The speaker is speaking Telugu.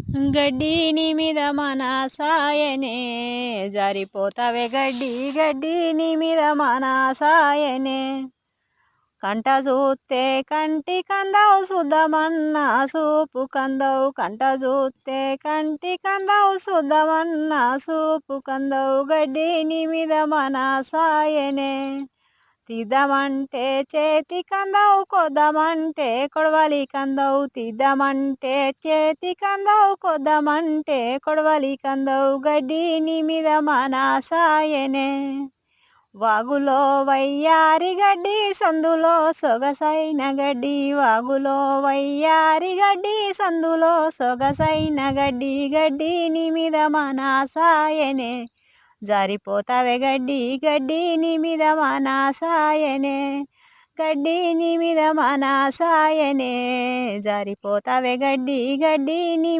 గడ్డి నీ మీద మన సాయనే జారిపోతావే గడ్డి గడ్డి నీ మీద మన సాయనే కంట చూస్తే కంటి కందవు సుద్దమన్నా సూపు కందవు కంట చూస్తే కంటి కందవు సుద్దమన్నా సూపు కందవు గడ్డి నీ మీద మన సాయనే తీద్దామంటే చేతి కందవు కొద్దామంటే కొడవలి కందవు తీద్దామంటే చేతి కందవు కొద్దామంటే కొడవలి కందవు గడ్డి నీ మీద మన సాయనే వాగులో వయ్యారి గడ్డి సందులో సొగసైన గడ్డి వాగులో వయ్యారి గడ్డి సందులో సొగసైన గడ్డి గడ్డి నీ మీద మన సాయనే జారిపోతావే గడ్డి గడ్డి నీ మీద మన సాయనే గడ్డి నీ మీద మన సాయనే జారిపోతావే గడ్డి గడ్డి నీ